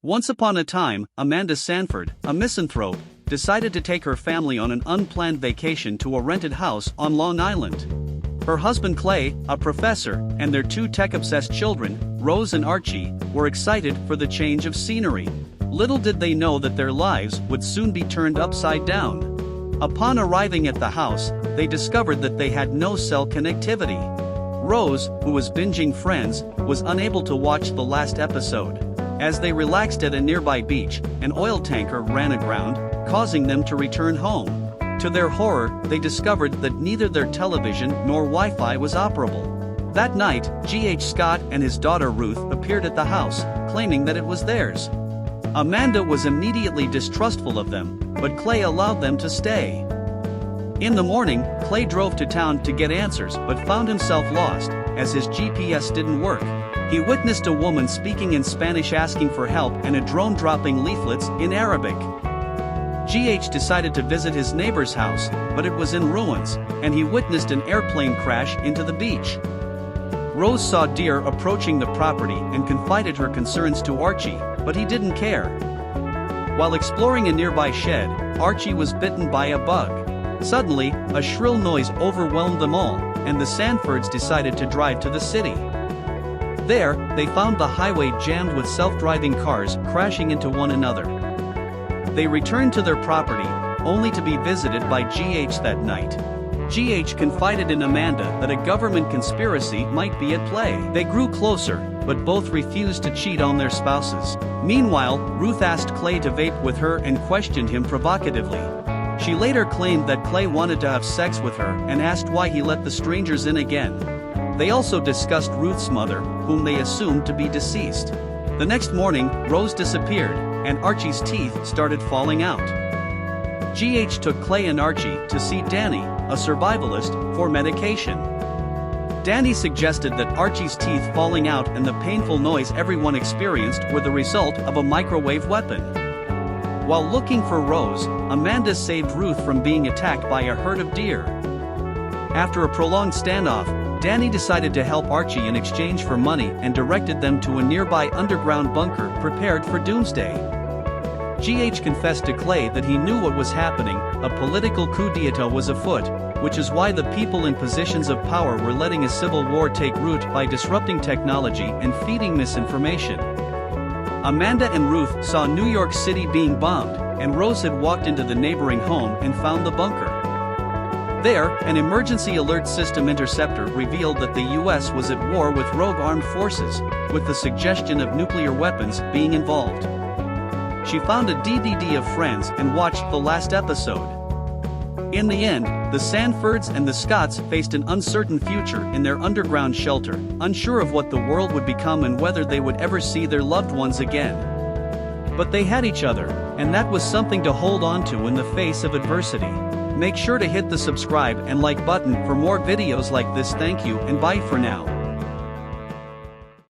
Once upon a time, Amanda Sanford, a misanthrope, decided to take her family on an unplanned vacation to a rented house on Long Island. Her husband Clay, a professor, and their two tech-obsessed children, Rose and Archie, were excited for the change of scenery. Little did they know that their lives would soon be turned upside down. Upon arriving at the house, they discovered that they had no cell connectivity. Rose, who was binging Friends, was unable to watch the last episode. As they relaxed at a nearby beach, an oil tanker ran aground, causing them to return home. To their horror, they discovered that neither their television nor Wi-Fi was operable. That night, G.H. Scott and his daughter Ruth appeared at the house, claiming that it was theirs. Amanda was immediately distrustful of them, but Clay allowed them to stay. In the morning, Clay drove to town to get answers but found himself lost, as his GPS didn't work. He witnessed a woman speaking in Spanish asking for help and a drone dropping leaflets in Arabic. GH decided to visit his neighbor's house, but it was in ruins, and he witnessed an airplane crash into the beach. Rose saw deer approaching the property and confided her concerns to Archie, but he didn't care. While exploring a nearby shed, Archie was bitten by a bug. Suddenly, a shrill noise overwhelmed them all, and the Sanfords decided to drive to the city. There, they found the highway jammed with self-driving cars crashing into one another. They returned to their property, only to be visited by GH that night. GH confided in Amanda that a government conspiracy might be at play. They grew closer, but both refused to cheat on their spouses. Meanwhile, Ruth asked Clay to vape with her and questioned him provocatively. She later claimed that Clay wanted to have sex with her and asked why he let the strangers in again. They also discussed Ruth's mother, whom they assumed to be deceased. The next morning, Rose disappeared, and Archie's teeth started falling out. GH took Clay and Archie to see Danny, a survivalist, for medication. Danny suggested that Archie's teeth falling out and the painful noise everyone experienced were the result of a microwave weapon. While looking for Rose, Amanda saved Ruth from being attacked by a herd of deer. After a prolonged standoff, Danny decided to help Archie in exchange for money and directed them to a nearby underground bunker prepared for doomsday. GH confessed to Clay that he knew what was happening, a political coup d'etat was afoot, which is why the people in positions of power were letting a civil war take root by disrupting technology and feeding misinformation. Amanda and Ruth saw New York City being bombed, and Rose had walked into the neighboring home and found the bunker. There, an emergency alert system interceptor revealed that the US was at war with rogue armed forces, with the suggestion of nuclear weapons being involved. She found a DVD of Friends and watched the last episode. In the end, the Sanfords and the Scotts faced an uncertain future in their underground shelter, unsure of what the world would become and whether they would ever see their loved ones again. But they had each other, and that was something to hold on to in the face of adversity. Make sure to hit the subscribe and like button for more videos like this. Thank you and bye for now.